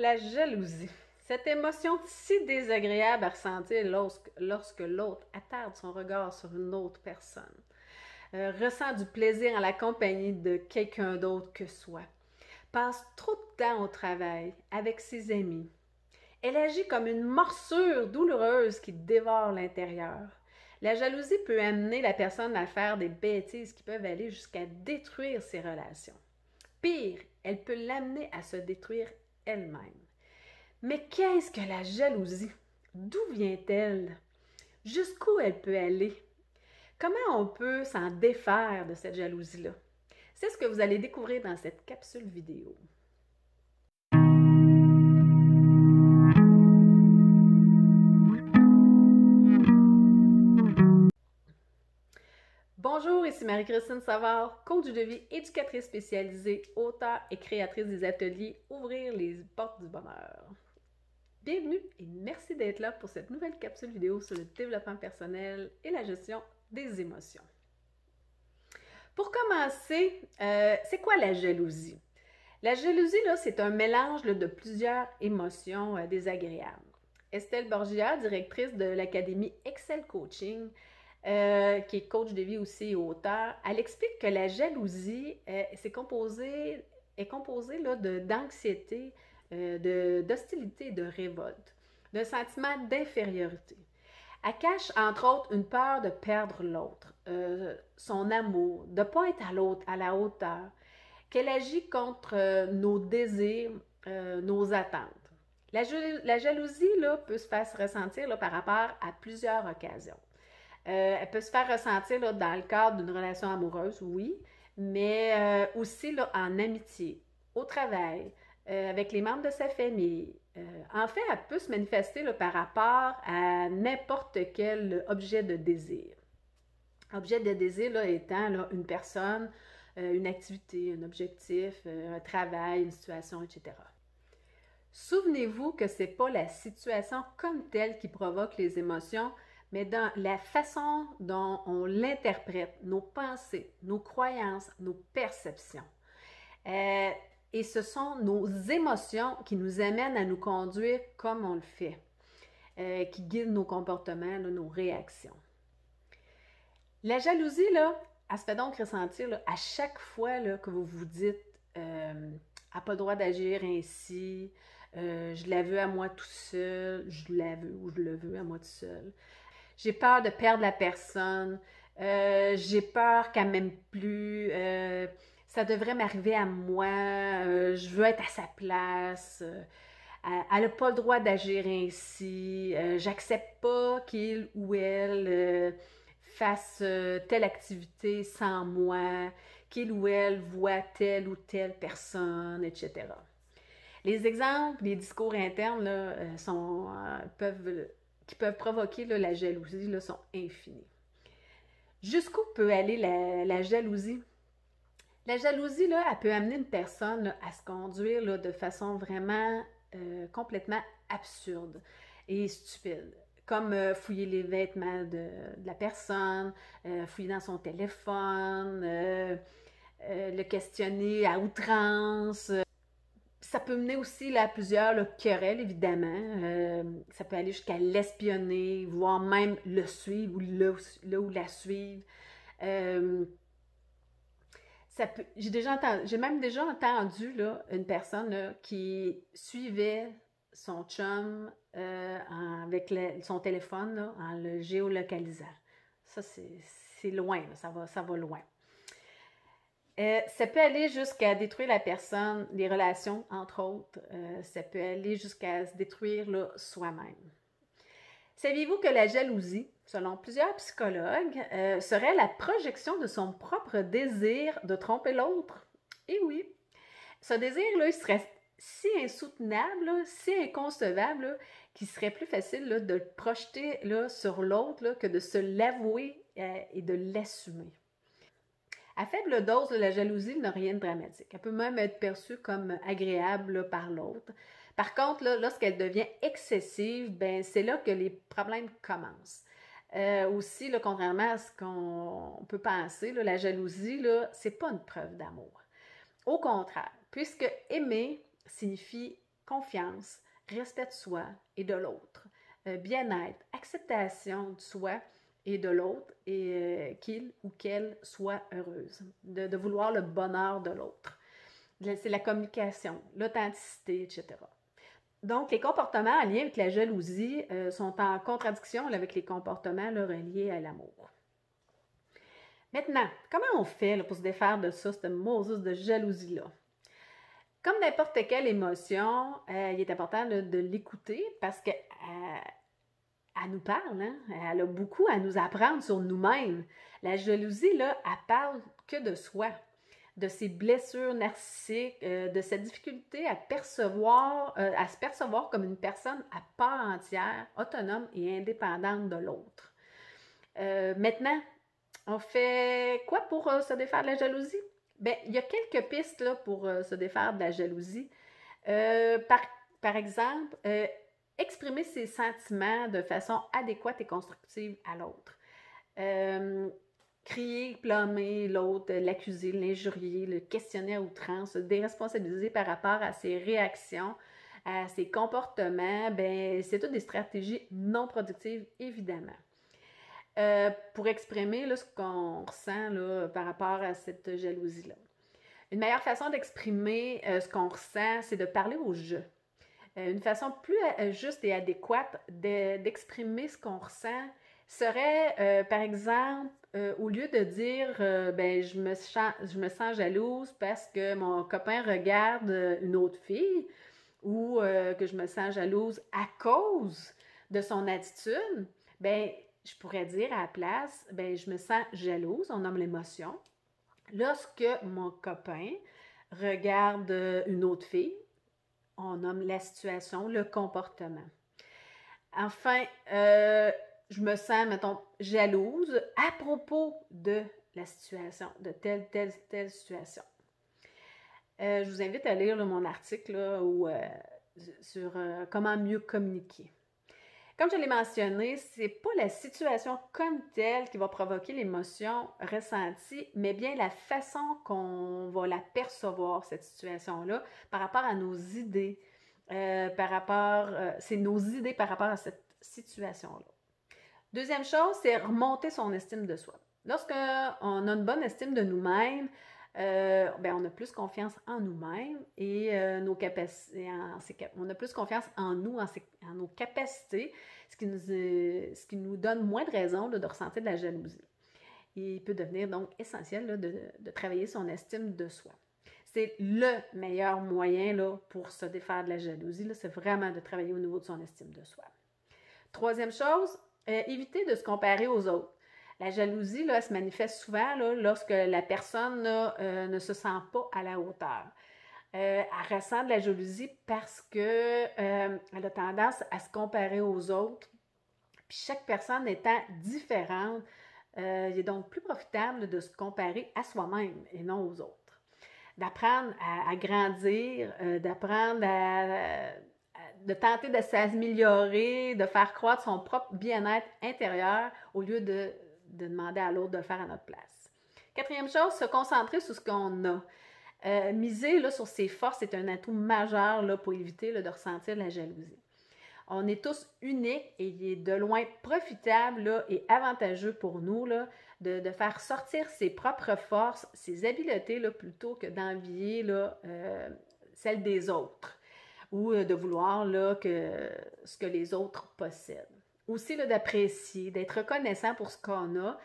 la jalousie. Cette émotion si désagréable à ressentir lorsque l'autre attarde son regard sur une autre personne. Ressent du plaisir en la compagnie de quelqu'un d'autre que soi. Passe trop de temps au travail, avec ses amis. Elle agit comme une morsure douloureuse qui dévore l'intérieur. La jalousie peut amener la personne à faire des bêtises qui peuvent aller jusqu'à détruire ses relations. Pire, elle peut l'amener à se détruire elle-même. Mais qu'est-ce que la jalousie? D'où vient-elle? Jusqu'où elle peut aller? Comment on peut s'en défaire de cette jalousie-là? C'est ce que vous allez découvrir dans cette capsule vidéo. Bonjour, ici Marie-Christine Savard, coach de vie, éducatrice spécialisée, auteure et créatrice des ateliers Ouvrir les portes du bonheur. Bienvenue et merci d'être là pour cette nouvelle capsule vidéo sur le développement personnel et la gestion des émotions. Pour commencer, c'est quoi la jalousie? La jalousie, c'est un mélange de plusieurs émotions désagréables. Estelle Borgia, directrice de l'Académie Excel Coaching, qui est coach de vie aussi et auteur, elle explique que la jalousie est composée d'anxiété, d'hostilité et de révolte, d'un sentiment d'infériorité. Elle cache, entre autres, une peur de perdre l'autre, son amour, de ne pas être à la hauteur, qu'elle agit contre nos désirs, nos attentes. La jalousie peut se faire ressentir par rapport à plusieurs occasions. Elle peut se faire ressentir dans le cadre d'une relation amoureuse, oui, mais aussi en amitié, au travail, avec les membres de sa famille. En fait, elle peut se manifester par rapport à n'importe quel objet de désir. Objet de désir étant une personne, une activité, un objectif, un travail, une situation, etc. Souvenez-vous que ce n'est pas la situation comme telle qui provoque les émotions, mais dans la façon dont on l'interprète, nos pensées, nos croyances, nos perceptions. Et ce sont nos émotions qui nous amènent à nous conduire comme on le fait, qui guident nos comportements, nos réactions. La jalousie, elle se fait donc ressentir à chaque fois que vous vous dites « elle n'a pas le droit d'agir ainsi »,« je la veux à moi tout seul »,« je la veux ou je le veux à moi tout seul ». J'ai peur de perdre la personne. J'ai peur qu'elle m'aime plus. Ça devrait m'arriver à moi. Je veux être à sa place. Elle n'a pas le droit d'agir ainsi. J'accepte pas qu'il ou elle fasse telle activité sans moi. Qu'il ou elle voit telle ou telle personne, etc. Les exemples, les discours internes qui peuvent provoquer la jalousie sont infinis. Jusqu'où peut aller la jalousie? La jalousie, elle peut amener une personne à se conduire de façon vraiment complètement absurde et stupide. Comme fouiller les vêtements de la personne, fouiller dans son téléphone, le questionner à outrance. Ça peut mener aussi à plusieurs querelles, évidemment. Ça peut aller jusqu'à l'espionner, voire même le suivre ou la suivre. J'ai même déjà entendu une personne qui suivait son chum avec son téléphone en le géolocalisant. Ça, c'est loin, ça va loin. Ça peut aller jusqu'à détruire la personne, les relations, entre autres. Ça peut aller jusqu'à se détruire soi-même. Saviez-vous que la jalousie, selon plusieurs psychologues, serait la projection de son propre désir de tromper l'autre? Et oui, ce désir, il serait si insoutenable, si inconcevable, qu'il serait plus facile de le projeter sur l'autre que de se l'avouer et de l'assumer. À faible dose, la jalousie n'a rien de dramatique. Elle peut même être perçue comme agréable par l'autre. Par contre, lorsqu'elle devient excessive, c'est là que les problèmes commencent. Aussi, contrairement à ce qu'on peut penser, la jalousie, c'est pas une preuve d'amour. Au contraire, puisque aimer signifie confiance, respect de soi et de l'autre, bien-être, acceptation de soi et de l'autre, et qu'il ou qu'elle soit heureuse, de vouloir le bonheur de l'autre. C'est la communication, l'authenticité, etc. Donc, les comportements en lien avec la jalousie sont en contradiction avec les comportements là, reliés à l'amour. Maintenant, comment on fait là, pour se défaire de ça, cette Moses de jalousie-là? Comme n'importe quelle émotion, il est important de l'écouter parce qu'elle nous parle, hein? Elle a beaucoup à nous apprendre sur nous-mêmes. La jalousie, là, elle parle que de soi, de ses blessures narcissiques, de sa difficulté à se percevoir comme une personne à part entière, autonome et indépendante de l'autre. Maintenant, on fait quoi pour se défaire de la jalousie? Bien, il y a quelques pistes là, pour se défaire de la jalousie. Par exemple, exprimer ses sentiments de façon adéquate et constructive à l'autre. Crier, blâmer l'autre, l'accuser, l'injurier, le questionner à outrance, se déresponsabiliser par rapport à ses réactions, à ses comportements, bien, c'est toutes des stratégies non productives, évidemment. Pour exprimer là, ce qu'on ressent là, par rapport à cette jalousie-là. Une meilleure façon d'exprimer ce qu'on ressent, c'est de parler au « je ». Une façon plus juste et adéquate d'exprimer ce qu'on ressent serait, par exemple, au lieu de dire ben, je me sens jalouse parce que mon copain regarde une autre fille ou que je me sens jalouse à cause de son attitude, ben, je pourrais dire à la place, ben, je me sens jalouse, on nomme l'émotion, lorsque mon copain regarde une autre fille, on nomme la situation, le comportement. Enfin, je me sens, mettons, jalouse à propos de la situation, de telle situation. Je vous invite à lire là, mon article là, sur comment mieux communiquer. Comme je l'ai mentionné, ce n'est pas la situation comme telle qui va provoquer l'émotion ressentie, mais bien la façon qu'on va la percevoir, cette situation-là, par rapport à nos idées, c'est nos idées par rapport à cette situation-là. Deuxième chose, c'est remonter son estime de soi. Lorsqu'on a une bonne estime de nous-mêmes, on a plus confiance en nous-mêmes et on a plus confiance en nous, en nos capacités, ce qui nous donne moins de raisons là, de ressentir de la jalousie. Il peut devenir donc essentiel là, de travailler son estime de soi. C'est le meilleur moyen là, pour se défaire de la jalousie, là, c'est vraiment de travailler au niveau de son estime de soi. Troisième chose, éviter de se comparer aux autres. La jalousie, là, elle se manifeste souvent là, lorsque la personne là, ne se sent pas à la hauteur. Elle ressent de la jalousie parce qu'elle a tendance à se comparer aux autres. Puis chaque personne étant différente, il est donc plus profitable de se comparer à soi-même et non aux autres. D'apprendre à grandir, d'apprendre de tenter de s'améliorer, de faire croître son propre bien-être intérieur au lieu de demander à l'autre de le faire à notre place. Quatrième chose, se concentrer sur ce qu'on a. Miser là, sur ses forces est un atout majeur là, pour éviter là, de ressentir la jalousie. On est tous uniques et il est de loin profitable là, et avantageux pour nous là, de faire sortir ses propres forces, ses habiletés là, plutôt que d'envier là, celles des autres ou de vouloir là, ce que les autres possèdent. Aussi d'apprécier, d'être reconnaissant pour ce qu'on a,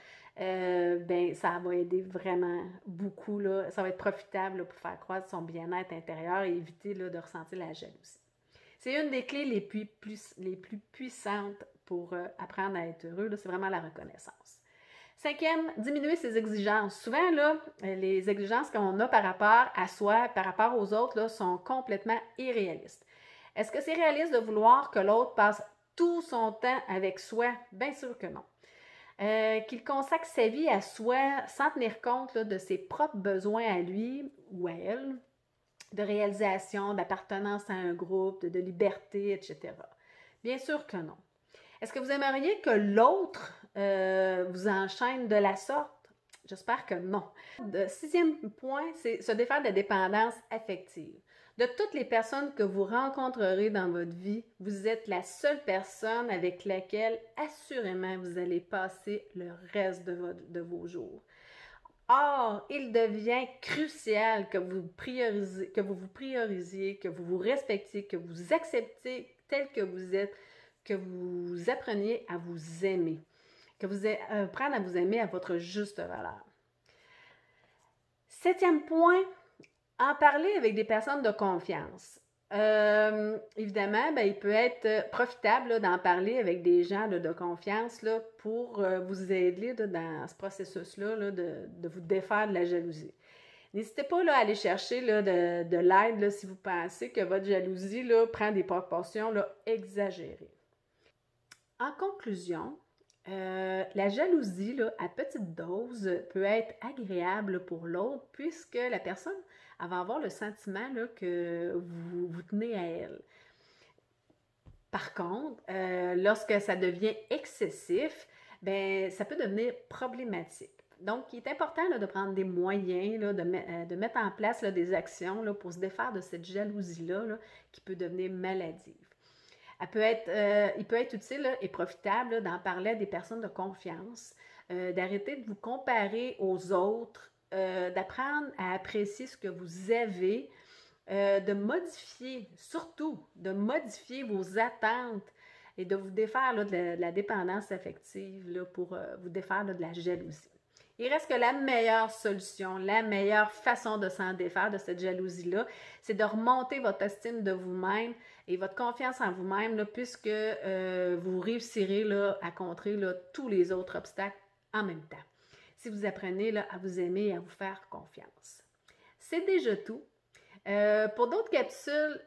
ça va aider vraiment beaucoup. Là, ça va être profitable là, pour faire croître son bien-être intérieur et éviter là, de ressentir la jalousie. C'est une des clés les plus puissantes pour apprendre à être heureux, là, c'est vraiment la reconnaissance. Cinquième, diminuer ses exigences. Souvent, là, les exigences qu'on a par rapport à soi, par rapport aux autres, là, sont complètement irréalistes. Est-ce que c'est réaliste de vouloir que l'autre passe tout son temps avec soi? Bien sûr que non. Qu'il consacre sa vie à soi sans tenir compte là, de ses propres besoins à lui ou à elle, de réalisation, d'appartenance à un groupe, de liberté, etc. Bien sûr que non. Est-ce que vous aimeriez que l'autre vous enchaîne de la sorte? J'espère que non. Le sixième point, c'est se défaire de la dépendance affective. De toutes les personnes que vous rencontrerez dans votre vie, vous êtes la seule personne avec laquelle assurément vous allez passer le reste de vos jours. Or, il devient crucial que vous vous priorisiez, que vous vous respectiez, que vous acceptiez tel que vous êtes, que vous appreniez à vous aimer, que vous appreniez à vous aimer à votre juste valeur. 7e point, en parler avec des personnes de confiance. Évidemment, il peut être profitable d'en parler avec des gens de confiance pour vous aider dans ce processus-là de vous défaire de la jalousie. N'hésitez pas à aller chercher de l'aide si vous pensez que votre jalousie prend des proportions exagérées. En conclusion, la jalousie à petite dose peut être agréable pour l'autre puisque la personne va avoir le sentiment que vous tenez à elle. Par contre, lorsque ça devient excessif, ça peut devenir problématique. Donc, il est important de prendre des moyens, de mettre en place des actions pour se défaire de cette jalousie-là qui peut devenir maladive. Il peut être utile et profitable d'en parler à des personnes de confiance, d'arrêter de vous comparer aux autres, d'apprendre à apprécier ce que vous avez, de modifier, surtout de modifier vos attentes et de vous défaire de la dépendance affective pour vous défaire de la jalousie. Il reste que la meilleure solution, la meilleure façon de s'en défaire de cette jalousie-là, c'est de remonter votre estime de vous-même et votre confiance en vous-même, puisque vous réussirez à contrer tous les autres obstacles en même temps. Si vous apprenez à vous aimer et à vous faire confiance. C'est déjà tout. Pour d'autres capsules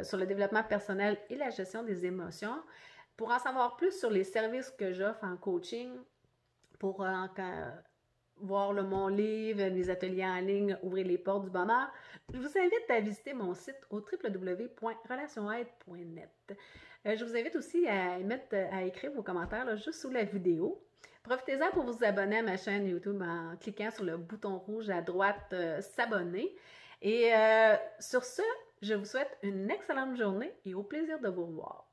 sur le développement personnel et la gestion des émotions, pour en savoir plus sur les services que j'offre en coaching, pour voir mon livre, mes ateliers en ligne, ouvrir les portes du bonheur, je vous invite à visiter mon site au www.relationaide.net. Je vous invite aussi à écrire vos commentaires juste sous la vidéo. Profitez-en pour vous abonner à ma chaîne YouTube en cliquant sur le bouton rouge à droite s'abonner. Et sur ce, je vous souhaite une excellente journée et au plaisir de vous revoir.